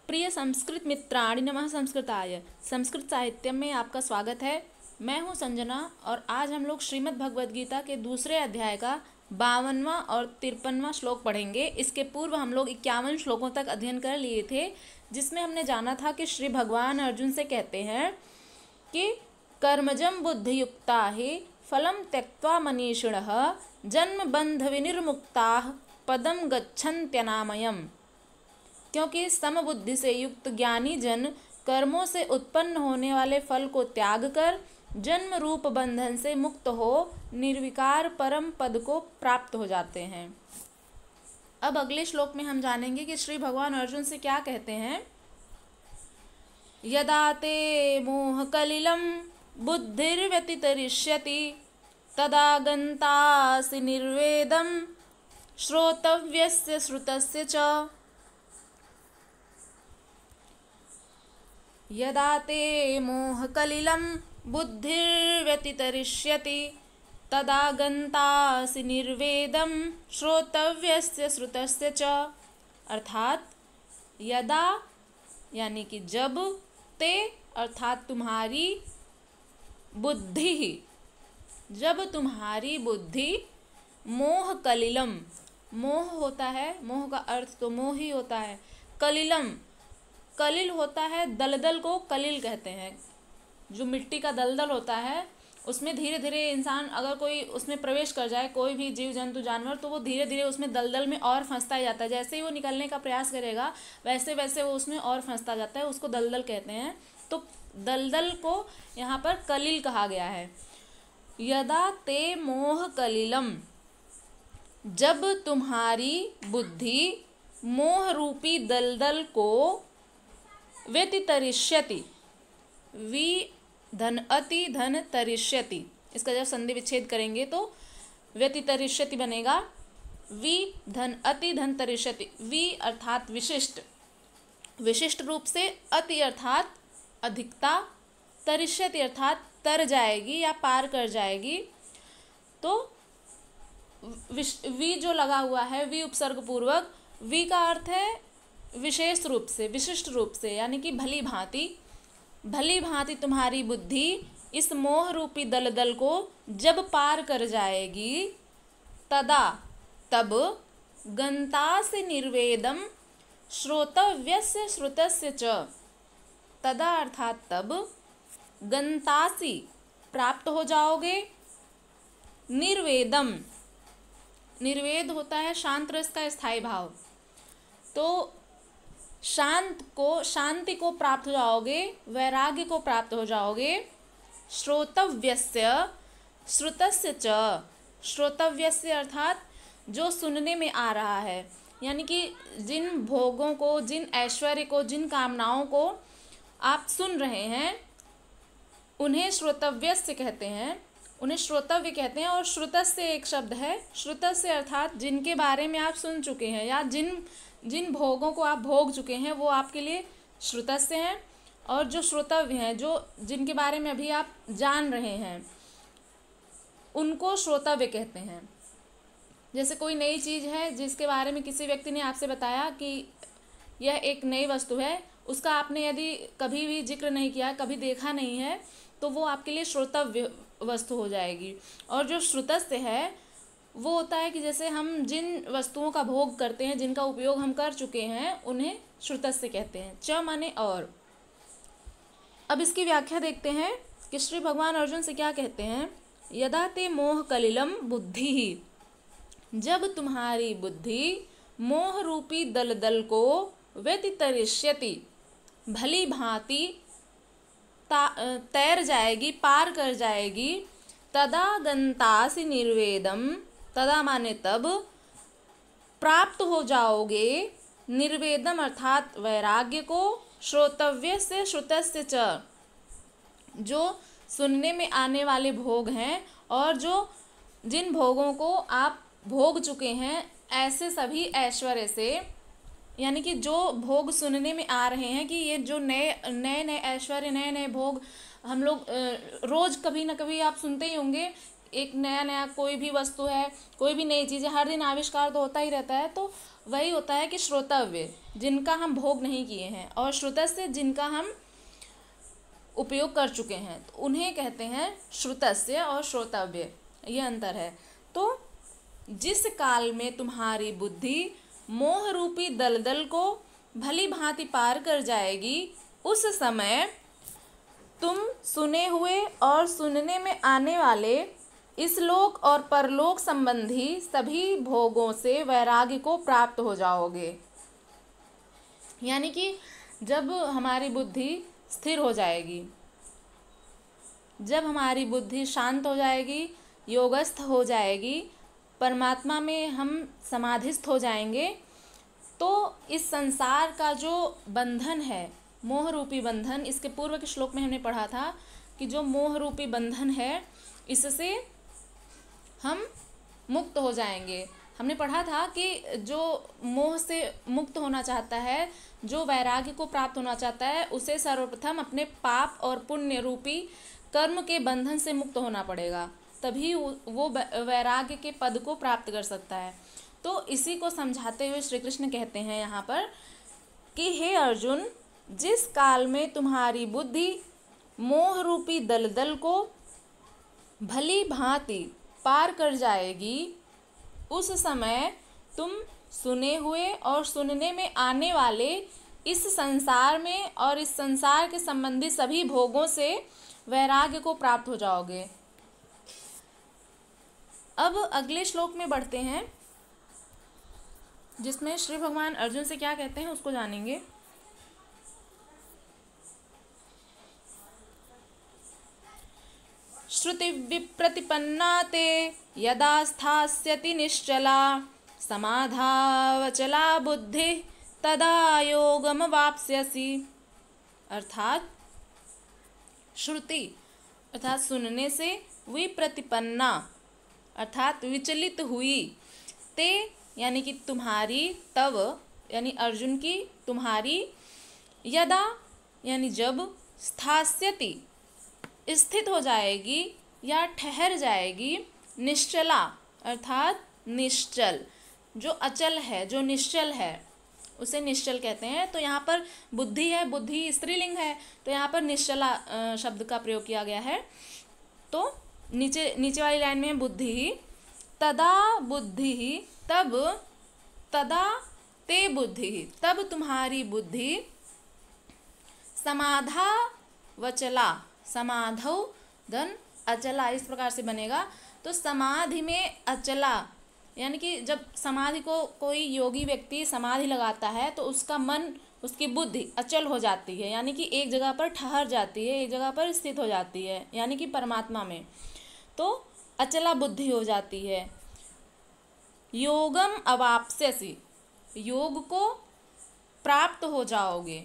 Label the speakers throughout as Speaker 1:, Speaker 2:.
Speaker 1: प्रिय संस्कृत मित्राणि नमः संस्कृताय। संस्कृत साहित्य में आपका स्वागत है। मैं हूं संजना और आज हम लोग श्रीमद् भगवद गीता के दूसरे अध्याय का 52वां और 53वां श्लोक पढ़ेंगे। इसके पूर्व हम लोग 51 श्लोकों तक अध्ययन कर लिए थे, जिसमें हमने जाना था कि श्री भगवान अर्जुन से कहते हैं कि कर्मजं बुद्धियुक्ता हि फलं त्यक्त्वा मनीषिणः जन्म बंध विनिर्मुक्ताः पदम गच्छन्त्यनामयम्। क्योंकि समबुद्धि से युक्त ज्ञानी जन कर्मों से उत्पन्न होने वाले फल को त्याग कर जन्म रूप बंधन से मुक्त हो निर्विकार परम पद को प्राप्त हो जाते हैं। अब अगले श्लोक में हम जानेंगे कि श्री भगवान अर्जुन से क्या कहते हैं। यदा ते मोह कलिलं बुद्धिर्व्यतितरिष्यति तदा गन्तासि निर्वेदं श्रोतव्यस्य श्रुतस्य च। यदा ते मोहकलिलं बुद्धिर्व्यतितरिष्यति तदा गन्तासि निर्वेदं श्रोतव्यस्य श्रुतस्य च। अर्थात यदा यानी कि जब, ते अर्थात तुम्हारी, बुद्धि जब तुम्हारी बुद्धि, मोह कलिलम, मोह होता है, मोह का अर्थ तो मोह ही होता है। कलिलम, कलिल होता है, दलदल को कलिल कहते हैं। जो मिट्टी का दलदल होता है उसमें धीरे धीरे इंसान अगर कोई उसमें प्रवेश कर जाए, कोई भी जीव जंतु जानवर, तो वो धीरे धीरे उसमें दलदल में और फंसता जाता है। जैसे ही वो निकलने का प्रयास करेगा वैसे वैसे वो उसमें और फंसता जाता है, उसको दलदल कहते हैं। तो दलदल को यहाँ पर कलिल कहा गया है। यदा ते मोह कलिलम, जब तुम्हारी बुद्धि मोह रूपी दलदल को व्यतितरिष्यति, वि धन अति धन तरिष्यति, इसका जब संधि विच्छेद करेंगे तो व्यतितरिष्यति बनेगा। वि धन अति धन तरिष्यति, वि अर्थात विशिष्ट, विशिष्ट रूप से, अति अर्थात अधिकता, तरिष्यति अर्थात तर जाएगी या पार कर जाएगी। तो वि जो लगा हुआ है, वि उपसर्ग पूर्वक, वि का अर्थ है विशेष रूप से, विशिष्ट रूप से, यानी कि भली भांति, भली भांति तुम्हारी बुद्धि इस मोह रूपी दलदल को जब पार कर जाएगी, तदा तब, गंतासि निर्वेदम श्रोतव्यस्य श्रुतस्य च। तदा अर्थात तब, गंतासि प्राप्त हो जाओगे, निर्वेदम, निर्वेद होता है शांत रस का स्थायी भाव, तो शांति को प्राप्त हो जाओगे, वैराग्य को प्राप्त हो जाओगे। श्रोतव्यस्य श्रुतस्य च, श्रोतव्यस्य अर्थात जो सुनने में आ रहा है, यानी कि जिन भोगों को, जिन ऐश्वर्य को, जिन कामनाओं को आप सुन रहे हैं उन्हें श्रोतव्यस्य कहते हैं, उन्हें श्रोतव्य कहते हैं। और श्रुतस्य एक शब्द है, श्रुतस्य अर्थात जिनके बारे में आप सुन चुके हैं या जिन भोगों को आप भोग चुके हैं वो आपके लिए श्रुतस्य हैं। और जो श्रोतव्य हैं, जो जिनके बारे में अभी आप जान रहे हैं, उनको श्रोतव्य कहते हैं। जैसे कोई नई चीज़ है जिसके बारे में किसी व्यक्ति ने आपसे बताया कि यह एक नई वस्तु है, उसका आपने यदि कभी भी जिक्र नहीं किया, कभी देखा नहीं है, तो वो आपके लिए श्रोतव्य वस्तु हो जाएगी। और जो श्रुतस्य है वो होता है कि जैसे हम जिन वस्तुओं का भोग करते हैं, जिनका उपयोग हम कर चुके हैं, उन्हें श्रुतस्य कहते हैं। च माने और। अब इसकी व्याख्या देखते हैं कि श्री भगवान अर्जुन से क्या कहते हैं। यदा ते मोह कलिलम बुद्धि ही, जब तुम्हारी बुद्धि मोह रूपी दलदल को व्यतितरिष्यति, भली भांति तैर जाएगी, पार कर जाएगी। तदा गंतासि निर्वेदम, तदा माने तब, प्राप्त हो जाओगे निर्वेदम अर्थात वैराग्य को, श्रोतव्य से श्रुतस्य च, जो सुनने में आने वाले भोग हैं और जो जिन भोगों को आप भोग चुके हैं, ऐसे सभी ऐश्वर्य से, यानी कि जो भोग सुनने में आ रहे हैं कि ये जो नए नए ऐश्वर्य, नए नए भोग हम लोग रोज़ कभी ना कभी आप सुनते ही होंगे एक नया नया कोई भी वस्तु है, कोई भी नई चीज़ है, हर दिन आविष्कार तो होता ही रहता है। तो वही होता है कि श्रोतव्य, जिनका हम भोग नहीं किए हैं, और श्रुतस्य, जिनका हम उपयोग कर चुके हैं, तो उन्हें कहते हैं श्रुतस्य और श्रोतव्य, ये अंतर है। तो जिस काल में तुम्हारी बुद्धि मोह रूपी दलदल को भली भांति पार कर जाएगी, उस समय तुम सुने हुए और सुनने में आने वाले इस लोक और परलोक संबंधी सभी भोगों से वैराग्य को प्राप्त हो जाओगे। यानी कि जब हमारी बुद्धि स्थिर हो जाएगी, जब हमारी बुद्धि शांत हो जाएगी, योगस्थ हो जाएगी, परमात्मा में हम समाधिस्थ हो जाएंगे, तो इस संसार का जो बंधन है, मोह रूपी बंधन, इसके पूर्व के श्लोक में हमने पढ़ा था कि जो मोह रूपी बंधन है, इससे हम मुक्त हो जाएंगे। हमने पढ़ा था कि जो मोह से मुक्त होना चाहता है, जो वैराग्य को प्राप्त होना चाहता है, उसे सर्वप्रथम अपने पाप और पुण्य रूपी कर्म के बंधन से मुक्त होना पड़ेगा, तभी वो वैराग्य के पद को प्राप्त कर सकता है। तो इसी को समझाते हुए श्री कृष्ण कहते हैं यहाँ पर कि हे अर्जुन, जिस काल में तुम्हारी बुद्धि मोह रूपी दलदल को भली भांति पार कर जाएगी, उस समय तुम सुने हुए और सुनने में आने वाले इस संसार में और इस संसार के संबंधी सभी भोगों से वैराग्य को प्राप्त हो जाओगे। अब अगले श्लोक में बढ़ते हैं, जिसमें श्री भगवान अर्जुन से क्या कहते हैं उसको जानेंगे। श्रुति विप्रतिपन्ना ते यदा स्थास्यति निश्चला समाधावचला बुद्धि तदा योगम वाप्स्यसि। अर्थात श्रुति अर्थात सुनने से, विप्रतिपन्ना अर्थात विचलित हुई, ते यानी कि तुम्हारी, तव यानी अर्जुन की, तुम्हारी, यदा यानी जब, स्थास्यति स्थित हो जाएगी या ठहर जाएगी, निश्चला अर्थात निश्चल, जो अचल है, जो निश्चल है, उसे निश्चल कहते हैं। तो यहाँ पर बुद्धि है, बुद्धि स्त्रीलिंग है, तो यहाँ पर निश्चला शब्द का प्रयोग किया गया है। तो नीचे वाली लाइन में बुद्धि, तदा बुद्धि, तब, तदा ते बुद्धि, तब तुम्हारी बुद्धि, समाधा वचला, समाधौ धन अचला, इस प्रकार से बनेगा। तो समाधि में अचला यानी कि जब समाधि को कोई योगी व्यक्ति समाधि लगाता है तो उसका मन, उसकी बुद्धि अचल हो जाती है, यानी कि एक जगह पर ठहर जाती है, एक जगह पर स्थित हो जाती है, यानी कि परमात्मा में, तो अचला बुद्धि हो जाती है। योगम अवाप्स्यसि, योग को प्राप्त हो जाओगे,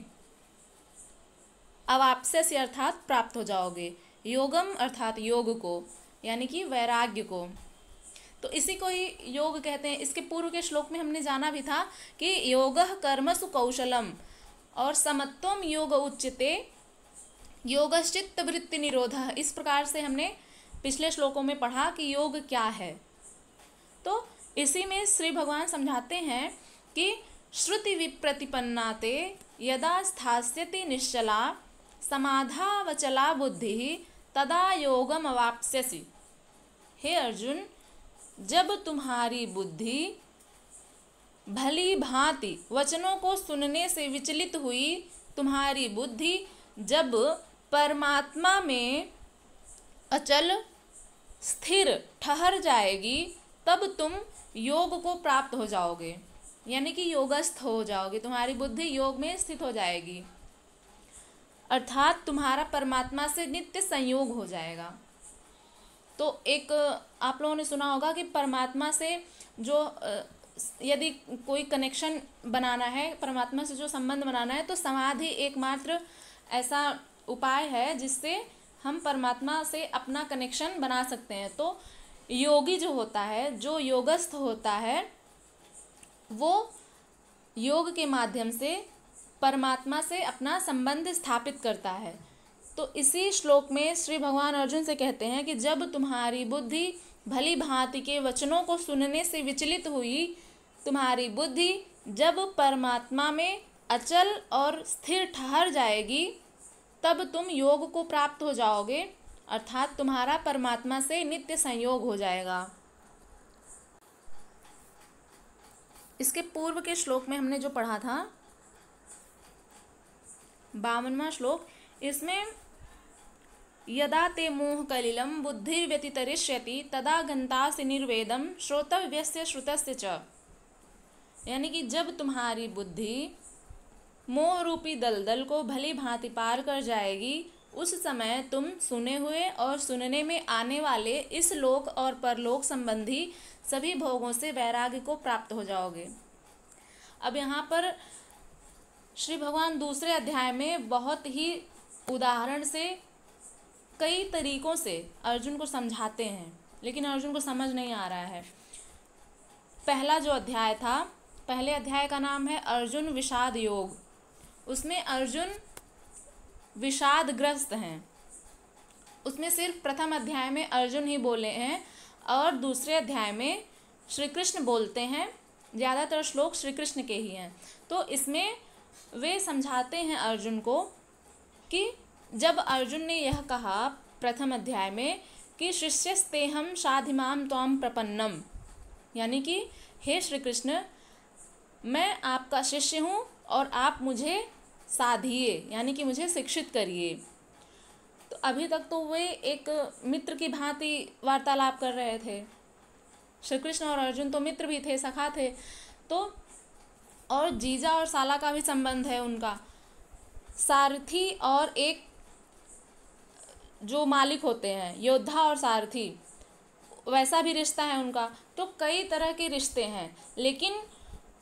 Speaker 1: अवाप्स्यसि अर्थात प्राप्त हो जाओगे, योगम अर्थात योग को, यानी कि वैराग्य को। तो इसी को ही योग कहते हैं। इसके पूर्व के श्लोक में हमने जाना भी था कि योगः कर्मसु कौशलम और समत्वम योग उच्यते योगश्चित्त वृत्ति निरोधः, इस प्रकार से हमने पिछले श्लोकों में पढ़ा कि योग क्या है। तो इसी में श्री भगवान समझाते हैं कि श्रुति विप्रतिपन्नाते यदा स्थास्यति निश्चला समाधावचला बुद्धि तदा योगम अवाप्स्यसि। हे अर्जुन, जब तुम्हारी बुद्धि भली भांति वचनों को सुनने से विचलित हुई, तुम्हारी बुद्धि जब परमात्मा में अचल स्थिर ठहर जाएगी, तब तुम योग को प्राप्त हो जाओगे, यानी कि योगस्थ हो जाओगे, तुम्हारी बुद्धि योग में स्थित हो जाएगी, अर्थात तुम्हारा परमात्मा से नित्य संयोग हो जाएगा। तो एक आप लोगों ने सुना होगा कि परमात्मा से जो यदि कोई कनेक्शन बनाना है, परमात्मा से जो संबंध बनाना है, तो समाधि एकमात्र ऐसा उपाय है जिससे हम परमात्मा से अपना कनेक्शन बना सकते हैं। तो योगी जो होता है, जो योगस्थ होता है, वो योग के माध्यम से परमात्मा से अपना संबंध स्थापित करता है। तो इसी श्लोक में श्री भगवान अर्जुन से कहते हैं कि जब तुम्हारी बुद्धि भली भांति के वचनों को सुनने से विचलित हुई, तुम्हारी बुद्धि जब परमात्मा में अचल और स्थिर ठहर जाएगी, तब तुम योग को प्राप्त हो जाओगे, अर्थात तुम्हारा परमात्मा से नित्य संयोग हो जाएगा। इसके पूर्व के श्लोक में हमने जो पढ़ा था 52वां श्लोक, इसमें यदा ते मोह कलिलम बुद्धिर्व्यतितरिष्यति तदा गंतासि निर्वेदम श्रोतव्यस्य श्रुतस्य च, यानी कि जब तुम्हारी बुद्धि मोह रूपी दलदल को भली भांति पार कर जाएगी, उस समय तुम सुने हुए और सुनने में आने वाले इस लोक और परलोक संबंधी सभी भोगों से वैराग्य को प्राप्त हो जाओगे। अब यहाँ पर श्री भगवान दूसरे अध्याय में बहुत ही उदाहरण से कई तरीकों से अर्जुन को समझाते हैं, लेकिन अर्जुन को समझ नहीं आ रहा है। पहला जो अध्याय था, पहले अध्याय का नाम है अर्जुन विषाद योग। उसमें अर्जुन विषादग्रस्त हैं। उसमें सिर्फ प्रथम अध्याय में अर्जुन ही बोले हैं और दूसरे अध्याय में श्री कृष्ण बोलते हैं। ज़्यादातर श्लोक श्री कृष्ण के ही हैं। तो इसमें वे समझाते हैं अर्जुन को कि जब अर्जुन ने यह कहा प्रथम अध्याय में कि शिष्यस्तेहम शाधिमाम त्वाम प्रपन्नम, यानी कि हे श्री कृष्ण, मैं आपका शिष्य हूँ और आप मुझे साधिए, यानी कि मुझे शिक्षित करिए। तो अभी तक तो वे एक मित्र की भांति वार्तालाप कर रहे थे। श्री कृष्ण और अर्जुन तो मित्र भी थे, सखा थे। तो और जीजा और साला का भी संबंध है उनका। सारथी और एक जो मालिक होते हैं, योद्धा और सारथी, वैसा भी रिश्ता है उनका। तो कई तरह के रिश्ते हैं। लेकिन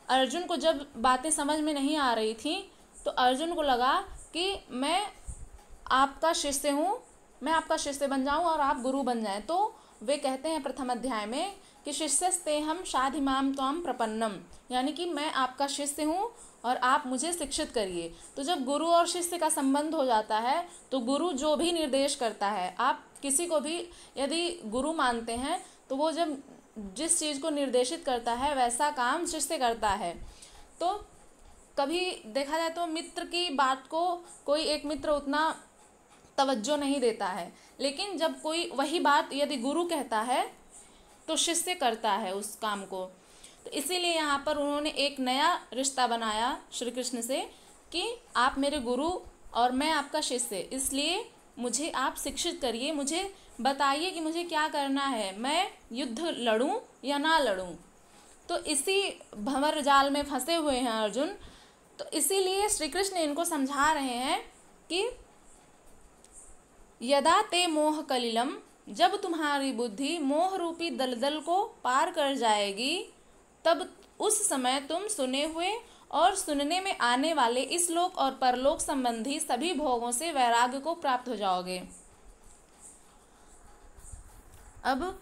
Speaker 1: अर्जुन को जब बातें समझ में नहीं आ रही थी तो अर्जुन को लगा कि मैं आपका शिष्य हूँ, मैं आपका शिष्य बन जाऊँ और आप गुरु बन जाएं। तो वे कहते हैं प्रथम अध्याय में कि शिष्यस्तेहम शाधिमाम त्वाम प्रपन्नम, यानी कि मैं आपका शिष्य हूँ और आप मुझे शिक्षित करिए। तो जब गुरु और शिष्य का संबंध हो जाता है तो गुरु जो भी निर्देश करता है, आप किसी को भी यदि गुरु मानते हैं तो वो जब जिस चीज़ को निर्देशित करता है वैसा काम शिष्य करता है। तो कभी देखा जाए तो मित्र की बात को कोई एक मित्र उतना तवज्जो नहीं देता है, लेकिन जब कोई वही बात यदि गुरु कहता है तो शिष्य करता है उस काम को। तो इसीलिए यहाँ पर उन्होंने एक नया रिश्ता बनाया श्री कृष्ण से कि आप मेरे गुरु और मैं आपका शिष्य, इसलिए मुझे आप शिक्षित करिए, मुझे बताइए कि मुझे क्या करना है, मैं युद्ध लड़ूं या ना लड़ूं। तो इसी भंवर जाल में फंसे हुए हैं अर्जुन। तो इसीलिए श्री कृष्ण इनको समझा रहे हैं कि यदा ते मोह कलिलम, जब तुम्हारी बुद्धि मोह रूपी दलदल को पार कर जाएगी, तब उस समय तुम सुने हुए और सुनने में आने वाले इस लोक और परलोक संबंधी सभी भोगों से वैराग्य को प्राप्त हो जाओगे। अब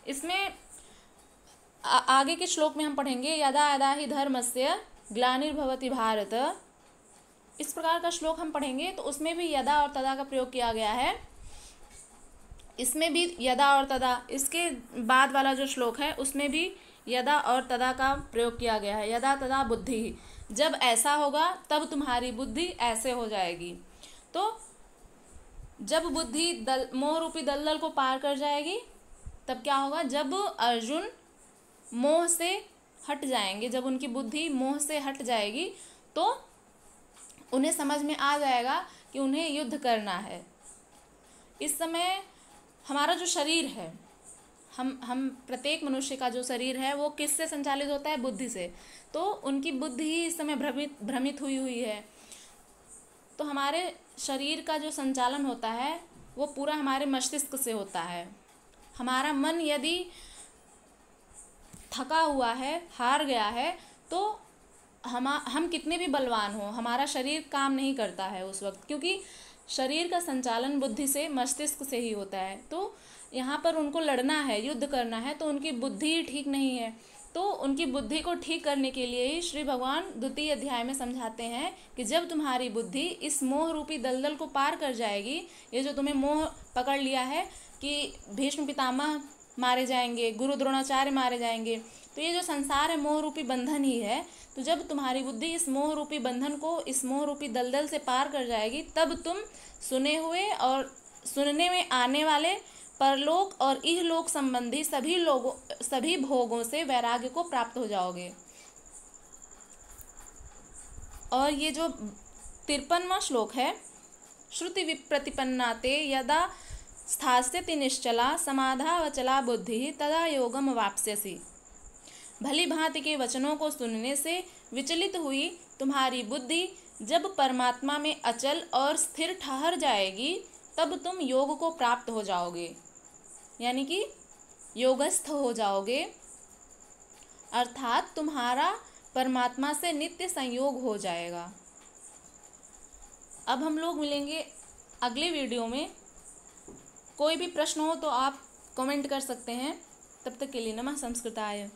Speaker 1: इसमें आगे के श्लोक में हम पढ़ेंगे यदा यदा ही धर्मस्य ग्लानिर्भवति भारत। इस प्रकार का श्लोक हम पढ़ेंगे तो उसमें भी यदा और तदा का प्रयोग किया गया है। इसमें भी यदा और तदा, इसके बाद वाला जो श्लोक है उसमें भी यदा और तदा का प्रयोग किया गया है। यदा तदा बुद्धि, जब ऐसा होगा तब तुम्हारी बुद्धि ऐसे हो जाएगी। तो जब बुद्धि मोह रूपी दलदल को पार कर जाएगी तब क्या होगा, जब अर्जुन मोह से हट जाएंगे, जब उनकी बुद्धि मोह से हट जाएगी तो उन्हें समझ में आ जाएगा कि उन्हें युद्ध करना है। इस समय हमारा जो शरीर है, हम प्रत्येक मनुष्य का जो शरीर है वो किससे संचालित होता है, बुद्धि से। तो उनकी बुद्धि ही इस समय भ्रमित हुई है। तो हमारे शरीर का जो संचालन होता है वो पूरा हमारे मस्तिष्क से होता है। हमारा मन यदि थका हुआ है, हार गया है, तो हम कितने भी बलवान हो, हमारा शरीर काम नहीं करता है उस वक्त, क्योंकि शरीर का संचालन बुद्धि से, मस्तिष्क से ही होता है। तो यहाँ पर उनको लड़ना है, युद्ध करना है, तो उनकी बुद्धि ठीक नहीं है। तो उनकी बुद्धि को ठीक करने के लिए ही श्री भगवान द्वितीय अध्याय में समझाते हैं कि जब तुम्हारी बुद्धि इस मोह रूपी दलदल को पार कर जाएगी, ये जो तुम्हें मोह पकड़ लिया है कि भीष्म पितामह मारे जाएंगे, गुरु द्रोणाचार्य मारे जाएंगे, तो ये जो संसार है मोह रूपी बंधन ही है। तो जब तुम्हारी बुद्धि इस मोह रूपी बंधन को, इस मोह रूपी दलदल से पार कर जाएगी, तब तुम सुने हुए और सुनने में आने वाले परलोक और इहलोक संबंधी सभी भोगों से वैराग्य को प्राप्त हो जाओगे। और ये जो 53वां श्लोक है, श्रुति विप्रतिपन्नाते यदा स्थास्यति निश्चला समाधावचला बुद्धि तदा योगम वाप्स्यसि। भली भांति के वचनों को सुनने से विचलित हुई तुम्हारी बुद्धि जब परमात्मा में अचल और स्थिर ठहर जाएगी, तब तुम योग को प्राप्त हो जाओगे, यानी कि योगस्थ हो जाओगे, अर्थात तुम्हारा परमात्मा से नित्य संयोग हो जाएगा। अब हम लोग मिलेंगे अगले वीडियो में। कोई भी प्रश्न हो तो आप कमेंट कर सकते हैं। तब तक के लिए नमः संस्कृताय।